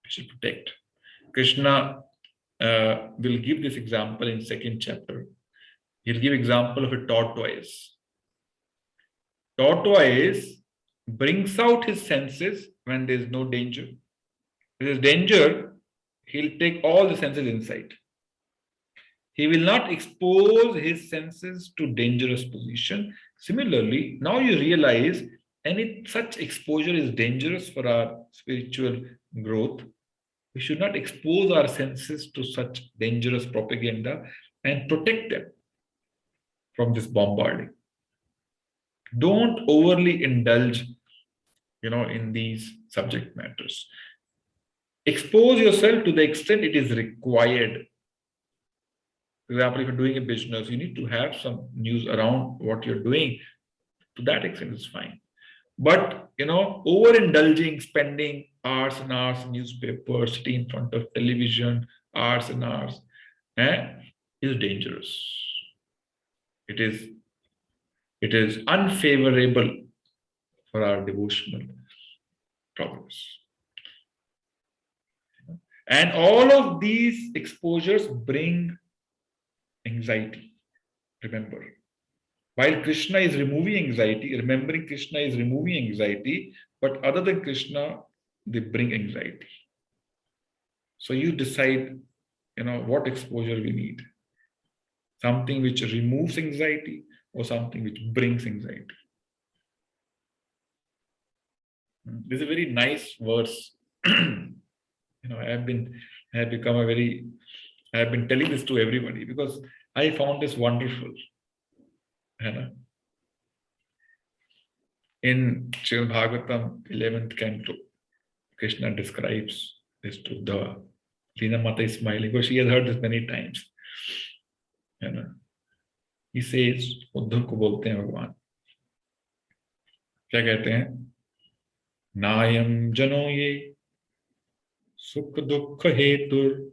We should protect. Krishna will give this example in second chapter. He'll give example of a tortoise. Tortoise brings out his senses when there is no danger. If there is danger, he'll take all the senses inside. He will not expose his senses to dangerous position. Similarly, now you realize any such exposure is dangerous for our spiritual growth. We should not expose our senses to such dangerous propaganda and protect them from this bombarding. Don't overly indulge, in these subject matters. Expose yourself to the extent it is required. For example, if you're doing a business, you need to have some news around what you're doing. To that extent, it's fine. But overindulging, spending hours and hours in newspapers, sitting in front of television, hours and hours, is dangerous. It is unfavorable for our devotional progress. And all of these exposures bring anxiety. Remember, while Krishna is removing anxiety, remembering Krishna is removing anxiety, but other than Krishna, they bring anxiety. So you decide, what exposure we need. Something which removes anxiety or something which brings anxiety. This is a very nice verse. I have been telling this to everybody because I found this wonderful. In Srimad Bhagavatam, 11th canto, Krishna describes this to Uddhava. Leena Mata is smiling because she has heard this many times. He says, Uddhav को बोलते हैं भगवान, क्या कहते हैं? नायम जनो ये सुख दुख हेतुर.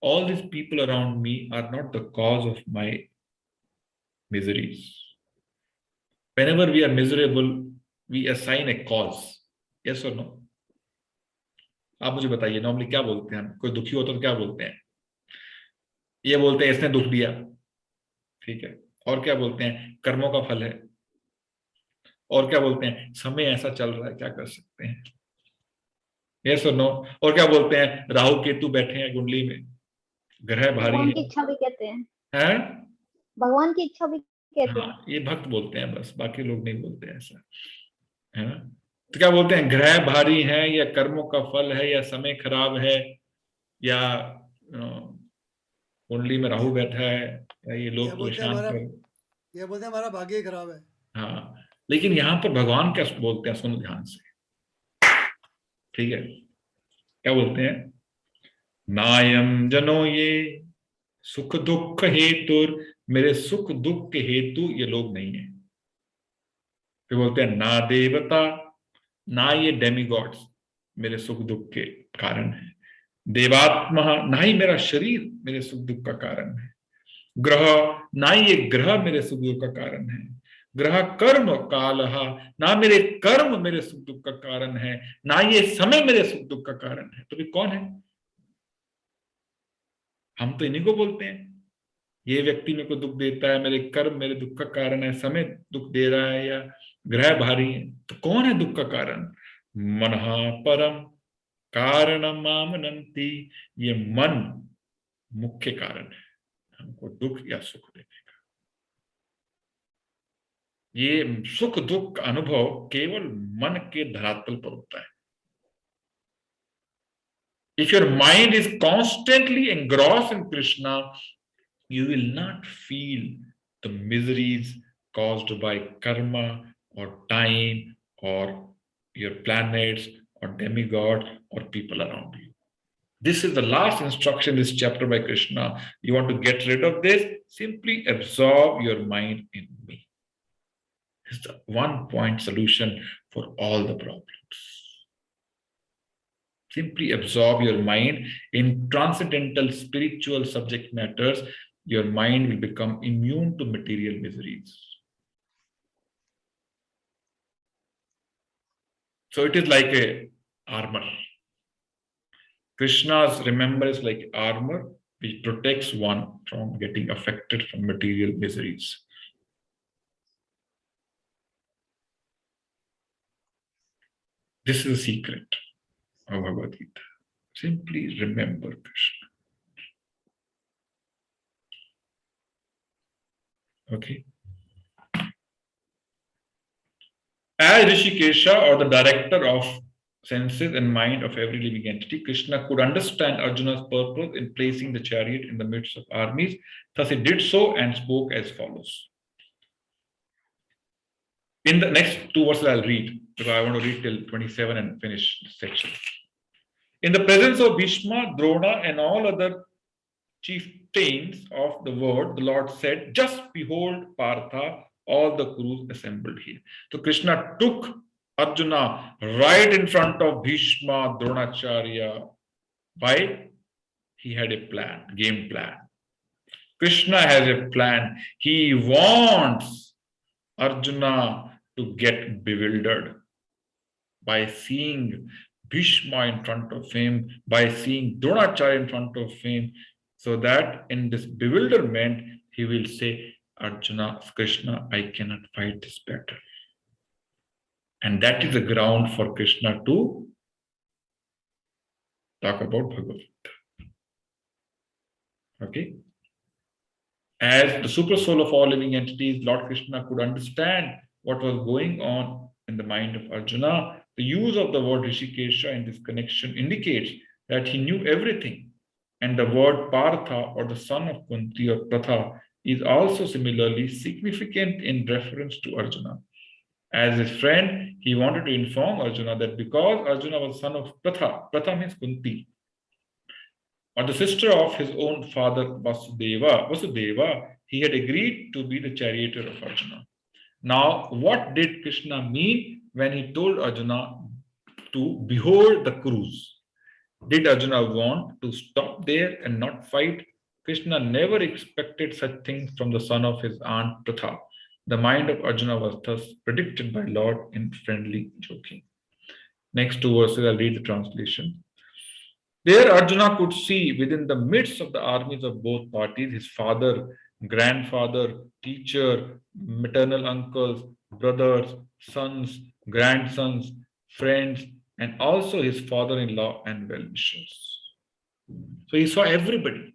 All these people around me are not the cause of my miseries. Whenever we are miserable, we assign a cause. Yes or no? आप मुझे बताइए, नॉर्मली क्या बोलते हैं? कोई दुखी होता तो क्या बोलते हैं? ये बोलते हैं इसने दुख दिया, ठीक है. और क्या बोलते हैं? कर्मों का फल है. और क्या बोलते हैं? समय ऐसा चल रहा है, क्या कर सकते हैं? यस और नो? और क्या बोलते हैं? राहु केतु बैठे हैं कुंडली में, ग्रह भारी भगवान है. की इच्छा भी कहते हैं. हैं? भगवान की इच्छा भी कहते हैं. हाँ, ये भक्त बोलते हैं बस, बाकी लोग नहीं बोलते हैं ऐसा, है ना? तो क्या बोलते हैं? ग्रह भारी है, या कर्मों का फल है, या समय खराब है, या कुंडली में राहु बैठा है, या ये लोग परेशान कर. ये बोलते हैं हमारा भाग्य ही खराब है. हाँ, लेकिन यहाँ पर भगवान क्या बोलते हैं? सुनो ध्यान से, ठीक है? क्या बोलते हैं? नायम जनो ये सुख दुख हेतु. मेरे सुख दुख के हेतु ये लोग नहीं है. फिर बोलते हैं ना देवता, ना ये डेमीगॉड्स मेरे सुख दुख के कारण है. देवात्मा, ना ही मेरा शरीर मेरे सुख दुख का कारण है. ग्रह, ना ये ग्रह मेरे सुख दुख का कारण है. ग्रह कर्म कालः, ना मेरे कर्म मेरे सुख दुख का कारण है. ना ये समय मेरे सुख दुख का कारण है. तो भी कौन है? हम तो इन्हीं को बोलते हैं. ये व्यक्ति मेरे को दुख देता है, मेरे कर्म मेरे दुख का कारण है, समय दुख दे रहा है, या ग्रह भारी है. तो कौन है दुख का कारण? मनहा परम कारणम मामनन्ति. ये मन मुख्य कारण है हमको दुख या सुख देने का. ये सुख दुख का अनुभव केवल मन के धरातल पर होता है. If your mind is constantly engrossed in Krishna, you will not feel the miseries caused by karma or time or your planets or demigod or people around you. This is the last instruction in this chapter by Krishna. You want to get rid of this? Simply absorb your mind in me. It's the one-point solution for all the problems. Simply absorb your mind in transcendental spiritual subject matters. Your mind will become immune to material miseries. So it is like a armor. Krishna's remembrance is like armor which protects one from getting affected from material miseries. This is the secret of Bhagavad Gita. Simply remember Krishna. Okay. As Rishikesha, or the director of senses and mind of every living entity, Krishna could understand Arjuna's purpose in placing the chariot in the midst of armies. Thus he did so and spoke as follows. In the next two verses I'll read, because I want to read till 27 and finish this section. In the presence of Bhishma, Drona, and all other chieftains of the world, the Lord said, just behold, Partha, all the Kurus assembled here. So Krishna took Arjuna right in front of Bhishma, Dronacharya. Why? He had a plan, game plan. Krishna has a plan. He wants Arjuna to get bewildered by seeing Bhishma in front of him, by seeing Dronacharya in front of him, so that in this bewilderment, he will say, Arjuna, Krishna, I cannot fight this battle. And that is the ground for Krishna to talk about Bhagavad. Okay? As the super soul of all living entities, Lord Krishna could understand what was going on in the mind of Arjuna. The use of the word Rishikesha in this connection indicates that he knew everything. And the word Partha, or the son of Kunti or Pratha, is also similarly significant in reference to Arjuna. As his friend, he wanted to inform Arjuna that because Arjuna was son of Pratha, Pratha means Kunti, or the sister of his own father Vasudeva, he had agreed to be the charioteer of Arjuna. Now, what did Krishna mean when he told Arjuna to behold the Kurus? Did Arjuna want to stop there and not fight? Krishna never expected such things from the son of his aunt Pratha. The mind of Arjuna was thus predicted by Lord in friendly joking. Next two verses, I'll read the translation. There Arjuna could see within the midst of the armies of both parties his father, grandfather, teacher, maternal uncles, brothers, sons, grandsons, friends, and also his father-in-law and well-wishers. So he saw everybody.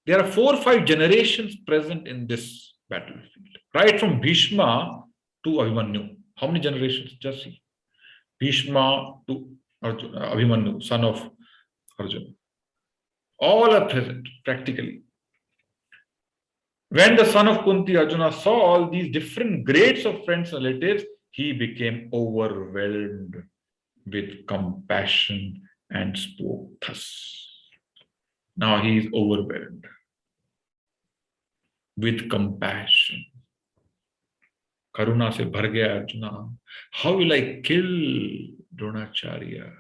There are 4 or 5 generations present in this battlefield, right from Bhishma to Abhimanyu. How many generations? Just see. Bhishma to Arjuna, Abhimanyu, son of Arjuna. All are present, practically. When the son of Kunti, Arjuna, saw all these different grades of friends and relatives, he became overwhelmed with compassion and spoke thus. Now he is overwhelmed with compassion. Karuna se bhar gaya Arjuna. How will I kill Dronacharya,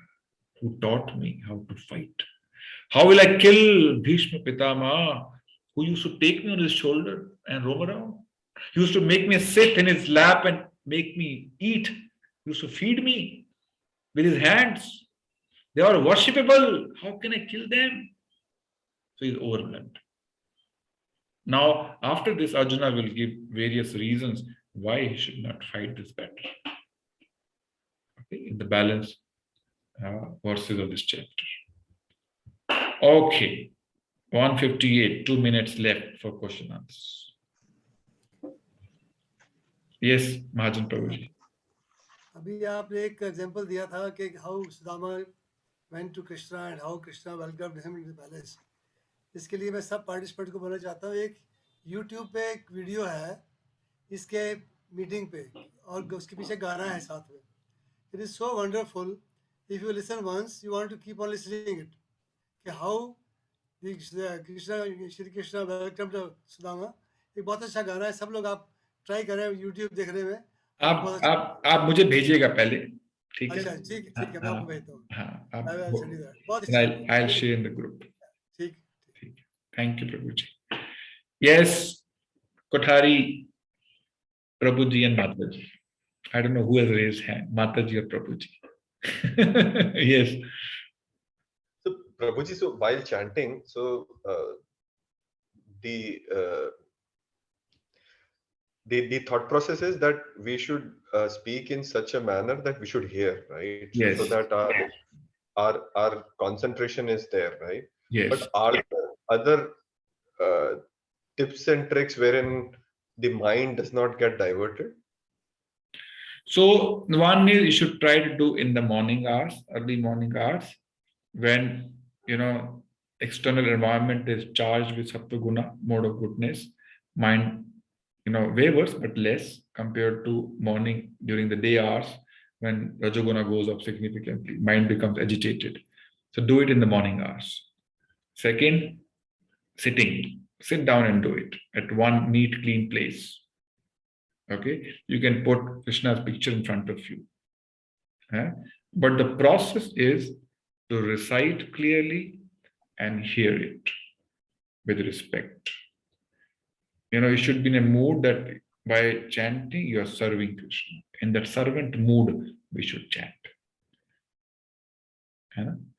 who taught me how to fight? How will I kill Bhishma Pitama, who used to take me on his shoulder and roam around? He used to make me sit in his lap and make me eat. He used to feed me with his hands. They are worshipable. How can I kill them? So he's overwhelmed. Now, after this, Arjuna will give various reasons why he should not fight this battle. Okay, in the balance verses of this chapter. Okay, 158, 2 minutes left for question answers. Yes, Mahajan Prabhuji. अभी आपने एक example दिया था कि how Sudama went to Krishna and how Krishna welcomed him in the palace. इसके लिए मैं सब पार्टिसिपेंट को बोलना चाहता हूँ, एक YouTube पे एक वीडियो है इसके मीटिंग पे और उसके पीछे गाना है साथ में. It is so wonderful. If you listen once, you want to keep on listening it. कि how Shri Krishna welcomed Sudama. एक बहुत अच्छा गाना है, सब लोग आप ट्राई करें YouTube देखने में. आप मुझे भेजिएगा पहले, ठीक है? अच्छा, ठीक है, मैं आपको भेजता हूँ. हाँ, बहुत अच्छा. I'll share in the group. ठीक. Thank you, Prabhuji. Yes, Kothari, Prabhuji and Mataji. I don't know who has raised hand, Mataji or Prabhuji. Yes. So Prabhuji, so while chanting, so the thought process is that we should speak in such a manner that we should hear, right? Yes. So that our concentration is there, right? Yes. But are there other tips and tricks wherein the mind does not get diverted? So one is you should try to do in the morning hours, early morning hours, when external environment is charged with sattva mode of goodness, mind wavers but less compared to morning during the day hours when rajoguna goes up significantly, mind becomes agitated. So do it in the morning hours. Second, sit down and do it at one neat, clean place. Okay, you can put Krishna's picture in front of you. But the process is to recite clearly and hear it with respect. You should be in a mood that by chanting, you are serving Krishna. In that servant mood, we should chant.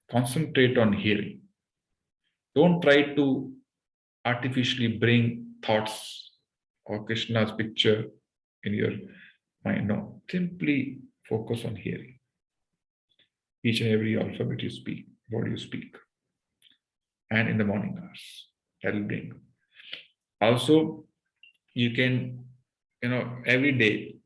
Concentrate on hearing. Don't try to artificially bring thoughts or Krishna's picture in your mind. No, simply focus on hearing. Each and every alphabet you speak, what you speak. And in the morning hours, that will bring. Also, you can, every day,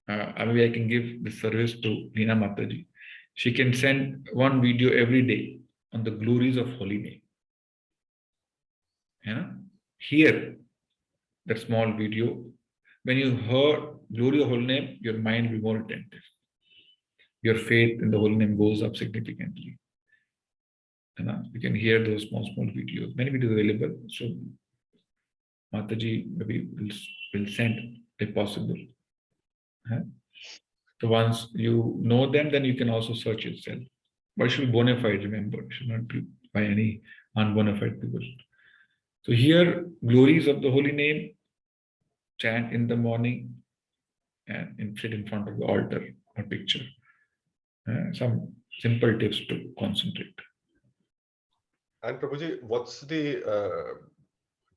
maybe I can give the service to Neena Mataji. She can send one video every day on the glories of holy name. Hear that small video. When you hear glory of holy name, your mind will be more attentive. Your faith in the holy name goes up significantly. You can hear those small videos. Many videos available. So Mataji maybe will send if possible. So once you know them, then you can also search yourself. But it should be bona fide, remember. It should not be by any unbona fide people. So here, glories of the holy name, chant in the morning and sit in front of the altar or picture. Some simple tips to concentrate. And Prabhuji, what's the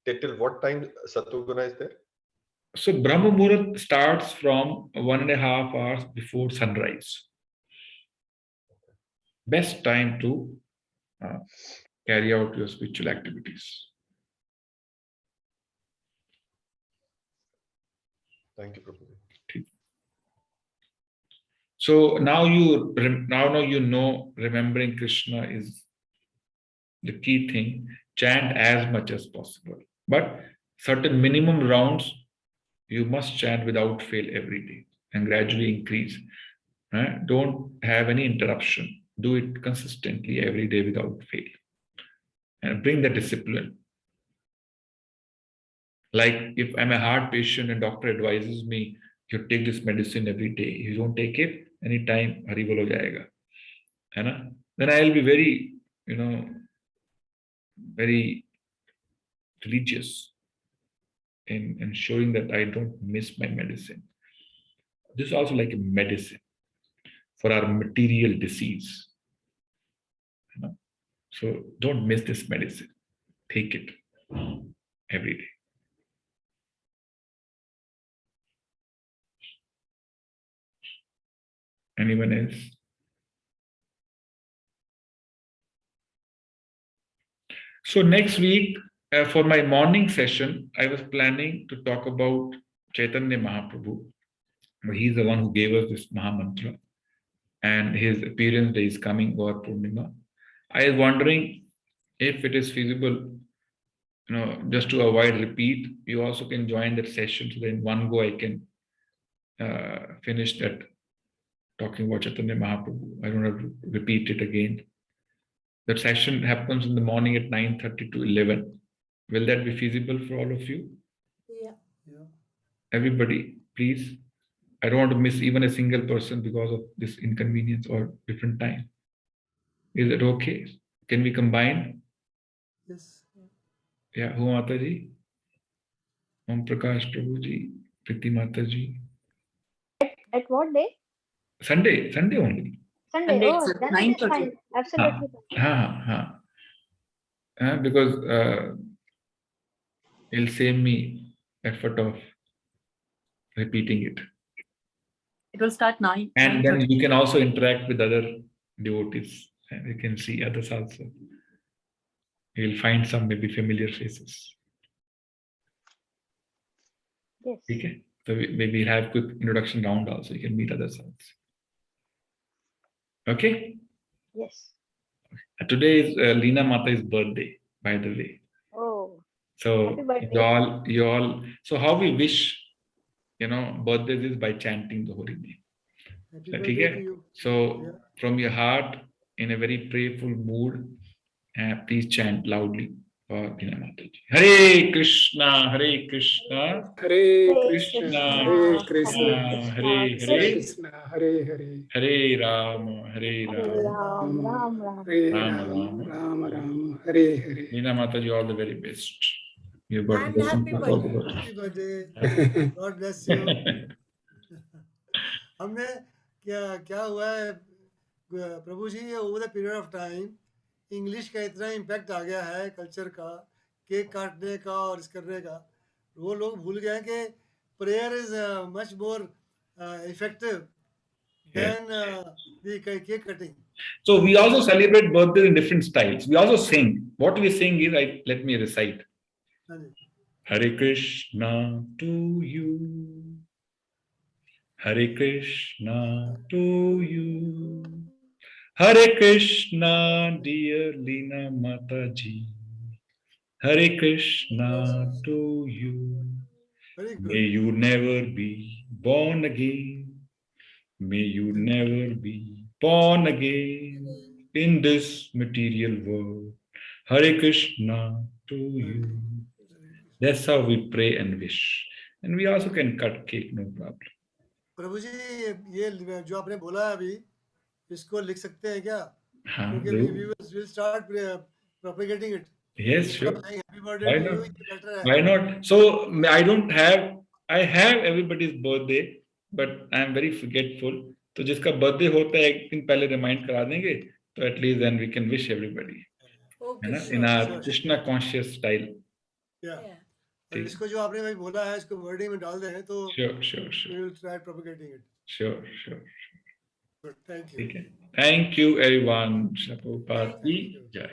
till what time Sattva is there? So Brahma Muhurat starts from 1.5 hours before sunrise. Best time to carry out your spiritual activities. Thank you, Prabhuji. So now you know remembering Krishna is the key thing. Chant as much as possible, but certain minimum rounds you must chant without fail every day and gradually increase. Don't have any interruption. Do it consistently every day without fail, and bring the discipline. Like if I'm a heart patient and doctor advises me you take this medicine every day, if you don't take it anytime, hari bol ho jayega, then I'll be very, very religious in ensuring that I don't miss my medicine. This is also like a medicine for our material disease. So don't miss this medicine. Take it every day. Anyone else? So next week, for my morning session, I was planning to talk about Chaitanya Mahaprabhu. He's the one who gave us this Maha Mantra, and his appearance day is coming over Purnima. I was wondering if it is feasible, just to avoid repeat, you also can join that session so that in one go I can finish that talking about Chaitanya Mahaprabhu. I don't have to repeat it again. That session happens in the morning at 9:30 to 11. Will that be feasible for all of you? Yeah. Everybody, please. I don't want to miss even a single person because of this inconvenience or different time. Is it okay? Can we combine? Yes. Yeah, who Mataji? Om Prakash Prabhuji, Priti Mataji. At what day? Sunday only. Sunday. Sunday, Oh, sir, then it is 9:30. fine. Absolutely fine. Because it'll save me effort of repeating it. It will start 9. And 9:30. then you can also interact with other devotees and you can see others also. You'll find some maybe familiar faces. Yes. Okay. So we'll have quick introduction round also. You can meet others also. Okay. Yes. Today is Leena Mata's birthday, by the way. Oh, So happy birthday. you all. So how we wish, birthdays is by chanting the holy name. Happy So, birthday to you. so Yeah. from your heart, in a very prayerful mood, please chant loudly for Leena Mataji. Hare Krishna, Hare Krishna, Hare Hare Krishna, Krishna, Hare Hare Krishna, Krishna, Hare Krishna Hare, Krishna, Hare Hare, Hare Rama, Hare Hare Rama, Ram, Ram Ram. Hare Rama Ram, Rama. Ram Ram, Hare Hare. Leena Mataji, all the very best. You've got And blessings happy of all the birthday. gods. Happy birthday. God bless you. हमने क्या हुआ है Prabhu ji, over the period of time English का इतना impact आ गया है culture का, cake काटने का और इस करने का, वो लोग भूल गए हैं कि prayer is much more effective than the cake cutting. So we also celebrate birthdays in different styles. We also sing. What we sing is, let me recite. हाँ जी. Hare Krishna to you. Hare Krishna to you. Hare Krishna, dear Leena Mataji. Hare Krishna to you. Very May good. you never be born again. May you never be born again in this material world. Hare Krishna to you. That's how we pray and wish. And we also can cut cake, no problem. प्रभु जी ये जो आपने बोला है अभी, इसको लिख सकते हैं क्या? हाँ, क्योंकि we will start propagating it. yes, sure. Happy birthday Why to you. not? ये better है. Why not? So I have everybody's birthday, but I am very forgetful. तो जिसका बर्थडे होता है एक दिन पहले रिमाइंड करा देंगे, तो at least then we can wish everybody. है Okay, ना? sure. In our Sure. Krishna conscious style. Yeah. Yeah. और इसको जो आपने भाई बोला है, इसको वर्डिंग में डाल दें तो Sure. we will try propagating it. Sure. Good. Thank you. ठीक है. Thank you everyone. Prabhupada Thank की you. जय.